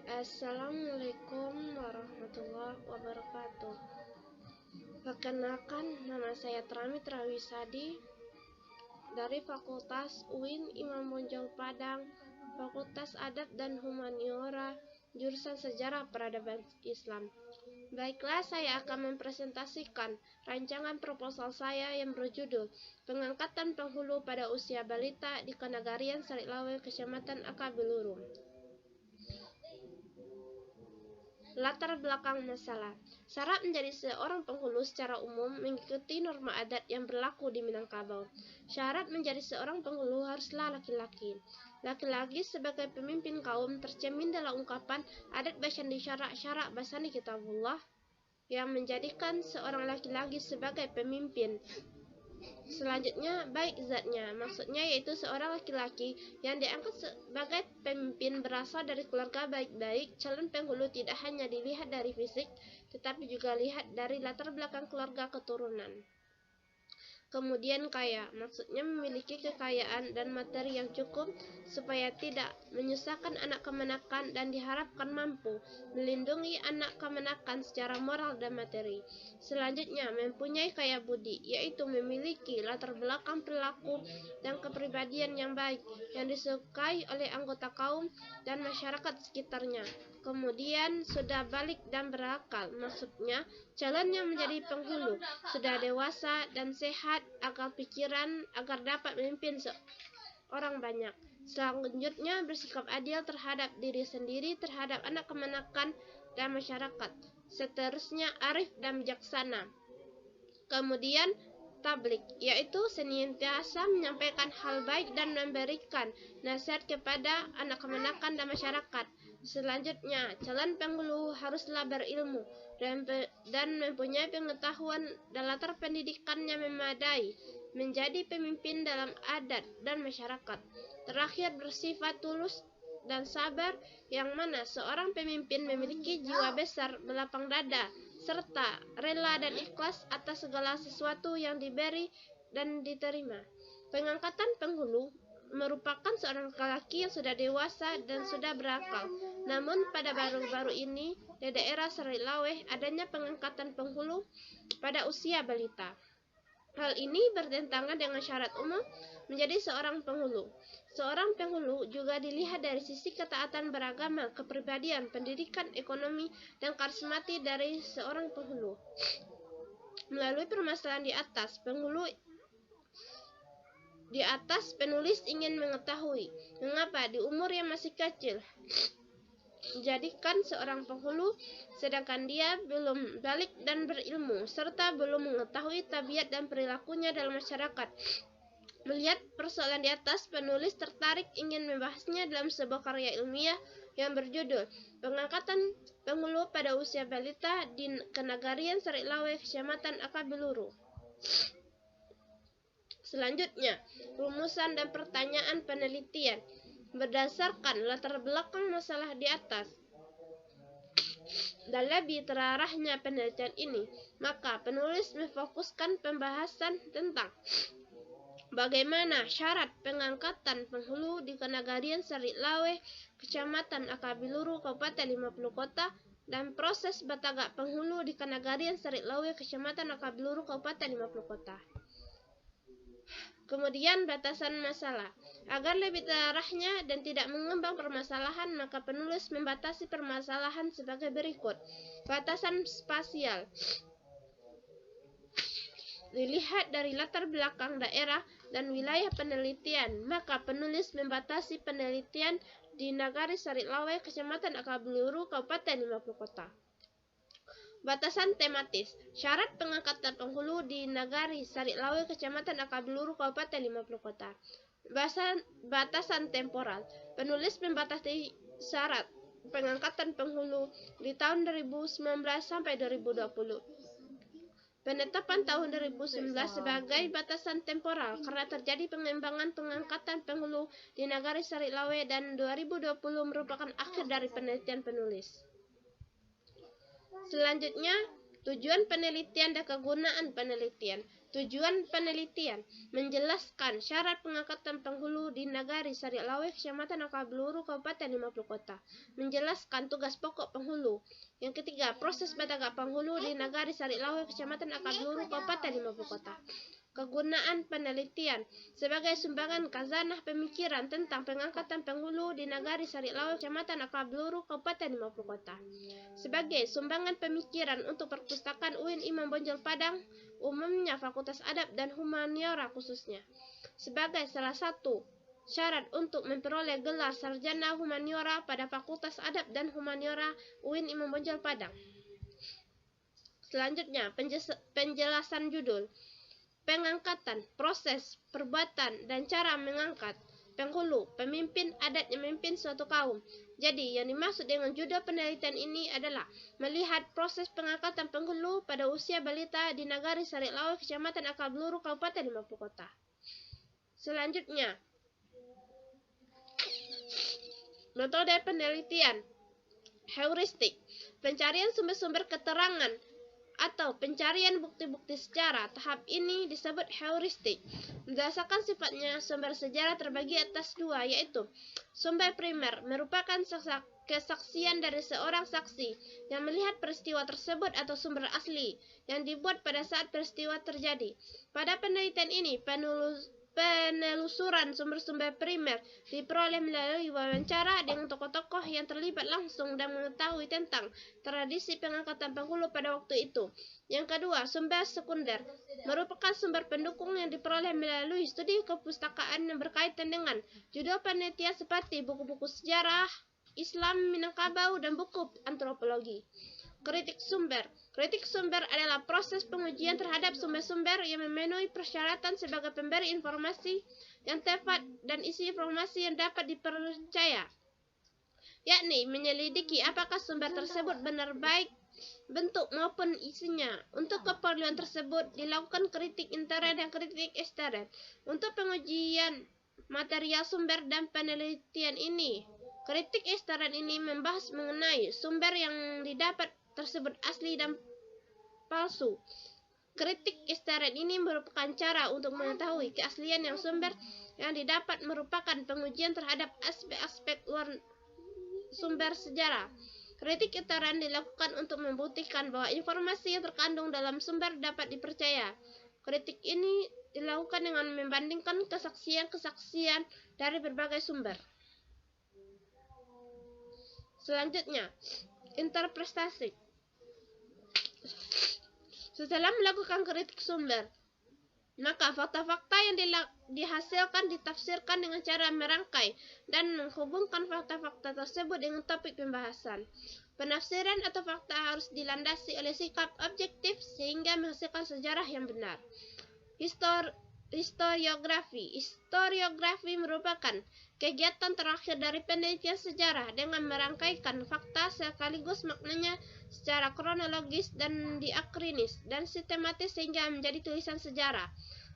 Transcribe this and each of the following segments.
Assalamualaikum warahmatullahi wabarakatuh. Perkenalkan, nama saya Tramit Rawisadi dari Fakultas UIN Imam Bonjol Padang, Fakultas Adab dan Humaniora, jurusan Sejarah Peradaban Islam. Baiklah, saya akan mempresentasikan rancangan proposal saya yang berjudul Pengangkatan Penghulu pada Usia Balita di Kenagarian Sarilawe, Kecamatan Akabiluru. Latar belakang masalah. Syarat menjadi seorang penghulu secara umum mengikuti norma adat yang berlaku di Minangkabau. Syarat menjadi seorang penghulu haruslah laki-laki. Laki-laki sebagai pemimpin kaum tercermin dalam ungkapan adat basyandi syarak basani kitabullah yang menjadikan seorang laki-laki sebagai pemimpin. Selanjutnya, baik zatnya, maksudnya yaitu seorang laki-laki yang diangkat sebagai pemimpin berasal dari keluarga baik-baik. Calon penghulu tidak hanya dilihat dari fisik, tetapi juga lihat dari latar belakang keluarga keturunan. Kemudian kaya, maksudnya memiliki kekayaan dan materi yang cukup supaya tidak menyusahkan anak kemenakan dan diharapkan mampu melindungi anak kemenakan secara moral dan materi. Selanjutnya, mempunyai kaya budi, yaitu memiliki latar belakang perilaku dan kepribadian yang baik yang disukai oleh anggota kaum dan masyarakat sekitarnya. Kemudian sudah balik dan berakal, maksudnya calon yang menjadi penghulu sudah dewasa dan sehat akal pikiran agar dapat memimpin orang banyak. Selanjutnya bersikap adil terhadap diri sendiri, terhadap anak kemenakan dan masyarakat. Seterusnya arif dan bijaksana. Kemudian tablik, yaitu senantiasa menyampaikan hal baik dan memberikan nasihat kepada anak kemenakan dan masyarakat. Selanjutnya, calon penghulu haruslah berilmu dan mempunyai pengetahuan dan latar pendidikan yang memadai, menjadi pemimpin dalam adat dan masyarakat. Terakhir, bersifat tulus dan sabar, yang mana seorang pemimpin memiliki jiwa besar, berlapang dada, serta rela dan ikhlas atas segala sesuatu yang diberi dan diterima. Pengangkatan penghulu merupakan seorang laki-laki yang sudah dewasa dan sudah berakal. Namun pada baru-baru ini di daerah Sarilawe adanya pengangkatan penghulu pada usia balita. Hal ini bertentangan dengan syarat umum menjadi seorang penghulu. Seorang penghulu juga dilihat dari sisi ketaatan beragama, kepribadian, pendidikan, ekonomi, dan karismatik dari seorang penghulu. Melalui permasalahan di atas penulis ingin mengetahui mengapa di umur yang masih kecil jadikan seorang penghulu sedangkan dia belum balik dan berilmu serta belum mengetahui tabiat dan perilakunya dalam masyarakat. Melihat persoalan di atas, penulis tertarik ingin membahasnya dalam sebuah karya ilmiah yang berjudul Pengangkatan Penghulu pada Usia Balita di Kenagarian Sarilawe, Kecamatan Akabiluru. Selanjutnya, rumusan dan pertanyaan penelitian. Berdasarkan latar belakang masalah di atas dan lebih terarahnya penelitian ini, maka penulis memfokuskan pembahasan tentang bagaimana syarat pengangkatan penghulu di Kenagarian Sarilawe, Kecamatan Akabiluru, Kabupaten 50 Kota, dan proses batagak penghulu di Kenagarian Sarilawe, Kecamatan Akabiluru, Kabupaten 50 Kota. Kemudian batasan masalah. Agar lebih terarahnya dan tidak mengembang permasalahan, maka penulis membatasi permasalahan sebagai berikut. Batasan spasial. Dilihat dari latar belakang daerah dan wilayah penelitian, maka penulis membatasi penelitian di Nagari Sarilawe, Kecamatan Akabiluru, Kabupaten 50 Kota. Batasan tematis. Syarat pengangkatan penghulu di Nagari Sarilawe, Kecamatan Akabiluru, Kabupaten 50 Kota. Batasan temporal. Penulis membatasi syarat pengangkatan penghulu di tahun 2019 sampai 2020. Penetapan tahun 2019 sebagai batasan temporal karena terjadi pengembangan pengangkatan penghulu di Nagari Sarilawe dan 2020 merupakan akhir dari penelitian penulis. Selanjutnya, tujuan penelitian dan kegunaan penelitian. Tujuan penelitian menjelaskan syarat pengangkatan penghulu di Nagari Sari Lawe, Kecamatan Akabluru, Kabupaten 50 Kota. Menjelaskan tugas pokok penghulu. Yang ketiga, proses batagak penghulu di Nagari Sari Lawe, Kecamatan Akabluru, Kabupaten 50 Kota. Kegunaan penelitian sebagai sumbangan khazanah pemikiran tentang pengangkatan penghulu di Nagari Sari Lawe, Kecamatan Akabluru, Kabupaten 50 Kota. Sebagai sumbangan pemikiran untuk perpustakaan UIN Imam Bonjol Padang, umumnya Fakultas Adab dan Humaniora khususnya. Sebagai salah satu syarat untuk memperoleh gelar sarjana humaniora pada Fakultas Adab dan Humaniora UIN Imam Bonjol Padang. Selanjutnya, penjelasan judul. Pengangkatan, proses, perbuatan, dan cara mengangkat. Penghulu, pemimpin adat yang memimpin suatu kaum. Jadi, yang dimaksud dengan judul penelitian ini adalah melihat proses pengangkatan penghulu pada usia balita di Nagari Sari Lawe, Kecamatan Akabluru, Kabupaten 50 Kota. Selanjutnya, metode penelitian. Heuristik, pencarian sumber-sumber keterangan atau pencarian bukti-bukti sejarah. Tahap ini disebut heuristik. Berdasarkan sifatnya, sumber sejarah terbagi atas dua, yaitu sumber primer, merupakan kesaksian dari seorang saksi yang melihat peristiwa tersebut, atau sumber asli yang dibuat pada saat peristiwa terjadi. Pada penelitian ini, penelusuran sumber-sumber primer diperoleh melalui wawancara dengan tokoh-tokoh yang terlibat langsung dan mengetahui tentang tradisi pengangkatan penghulu pada waktu itu. Yang kedua, sumber sekunder merupakan sumber pendukung yang diperoleh melalui studi kepustakaan yang berkaitan dengan judul penelitian seperti buku-buku sejarah Islam Minangkabau dan buku antropologi. Kritik sumber. Kritik sumber adalah proses pengujian terhadap sumber-sumber yang memenuhi persyaratan sebagai pemberi informasi yang tepat dan isi informasi yang dapat dipercaya, yakni menyelidiki apakah sumber tersebut benar baik bentuk maupun isinya. Untuk keperluan tersebut dilakukan kritik intern dan kritik ekstern. Untuk pengujian material sumber dan penelitian ini, kritik ekstern ini membahas mengenai sumber yang didapat tersebut asli dan palsu. Kritik ekstern ini merupakan cara untuk mengetahui keaslian yang sumber yang didapat, merupakan pengujian terhadap aspek-aspek luar sumber sejarah. Kritik intern dilakukan untuk membuktikan bahwa informasi yang terkandung dalam sumber dapat dipercaya. Kritik ini dilakukan dengan membandingkan kesaksian-kesaksian dari berbagai sumber. Selanjutnya, interpretasi. Setelah melakukan kritik sumber, maka fakta-fakta yang dihasilkan ditafsirkan dengan cara merangkai dan menghubungkan fakta-fakta tersebut dengan topik pembahasan. Penafsiran atau fakta harus dilandasi oleh sikap objektif sehingga menghasilkan sejarah yang benar. Historiografi. Historiografi merupakan kegiatan terakhir dari penelitian sejarah dengan merangkaikan fakta sekaligus maknanya secara kronologis dan diakrinis dan sistematis sehingga menjadi tulisan sejarah.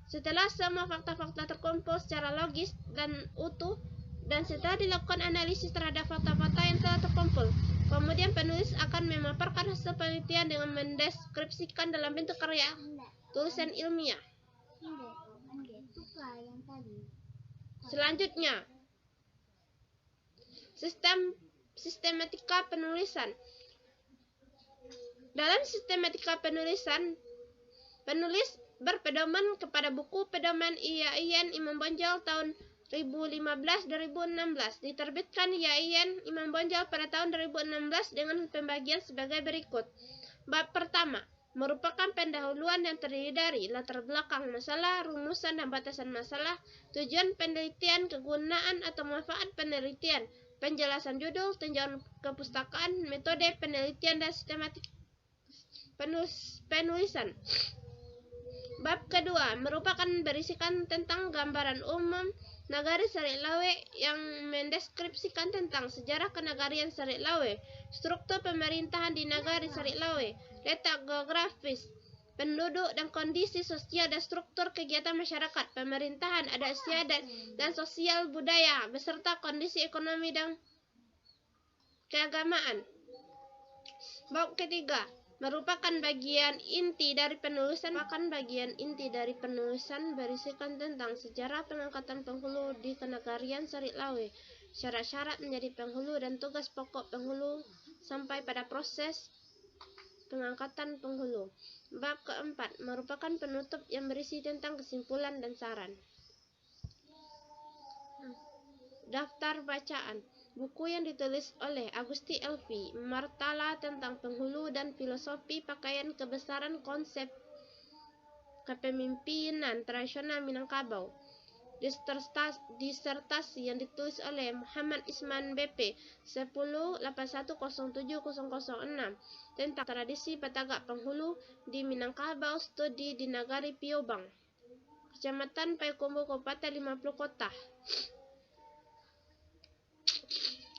Setelah semua fakta-fakta terkumpul secara logis dan utuh, dan setelah dilakukan analisis terhadap fakta-fakta yang telah terkumpul, kemudian penulis akan memaparkan hasil penelitian dengan mendeskripsikan dalam bentuk karya tulisan ilmiah. Selanjutnya, sistematika penulisan. Dalam sistematika penulisan, penulis berpedoman kepada buku pedoman IAIN Imam Bonjol tahun 2015-2016. Diterbitkan IAIN Imam Bonjol pada tahun 2016 dengan pembagian sebagai berikut. Bab pertama merupakan pendahuluan yang terdiri dari latar belakang masalah, rumusan dan batasan masalah, tujuan penelitian, kegunaan atau manfaat penelitian, penjelasan judul, tinjauan kepustakaan, metode penelitian dan sistematik penulisan. Bab kedua merupakan berisikan tentang gambaran umum Nagari Sari Lawe yang mendeskripsikan tentang sejarah kenagarian Sari Lawe, struktur pemerintahan di Nagari Sari Lawe, letak geografis penduduk dan kondisi sosial dan struktur kegiatan masyarakat, pemerintahan, adat istiadat dan sosial budaya beserta kondisi ekonomi dan keagamaan. Bab ketiga merupakan bagian inti dari penulisan berisikan tentang sejarah pengangkatan penghulu di Kenegarian Sarit Lawe, syarat-syarat menjadi penghulu dan tugas pokok penghulu sampai pada proses pengangkatan penghulu. Bab keempat merupakan penutup yang berisi tentang kesimpulan dan saran. Daftar bacaan. Buku yang ditulis oleh Agusti Elvi, Martala tentang penghulu dan filosofi pakaian kebesaran konsep kepemimpinan tradisional Minangkabau. Disertasi yang ditulis oleh Muhammad Isman BP 1081070006 tentang tradisi Batagak Penghulu di Minangkabau, studi di Nagari Piobang, Kecamatan Payakumbuh, Kabupaten 50 Kota.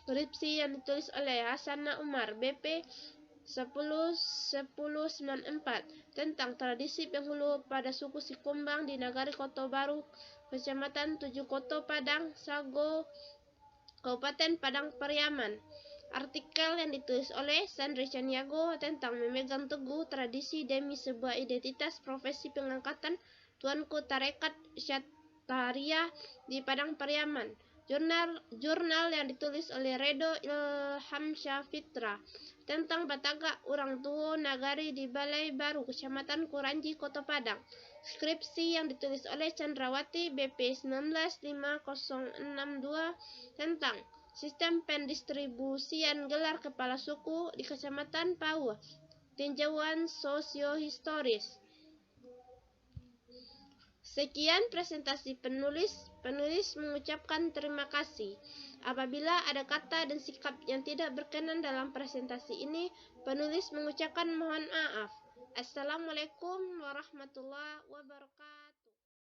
Skripsi yang ditulis oleh Hasanah Umar BP 101094 tentang tradisi penghulu pada suku Sikumbang di Nagari Koto Baru, Kecamatan 7 Koto Padang Sago, Kabupaten Padang Pariaman. Artikel yang ditulis oleh Sandri Caniago tentang memegang teguh tradisi demi sebuah identitas profesi pengangkatan Tuanku Tarekat Syataria di Padang Pariaman. Jurnal yang ditulis oleh Redo Ilhamsyah Fitra tentang Batagak Urang Tuo Nagari di Balai Baru, Kecamatan Kuranji, Kota Padang. Skripsi yang ditulis oleh Chandrawati BP 195062 tentang sistem pendistribusian gelar kepala suku di Kecamatan Pau, tinjauan sosiohistoris. Sekian presentasi penulis. Penulis mengucapkan terima kasih. Apabila ada kata dan sikap yang tidak berkenan dalam presentasi ini, penulis mengucapkan mohon maaf. Assalamualaikum warahmatullahi wabarakatuh.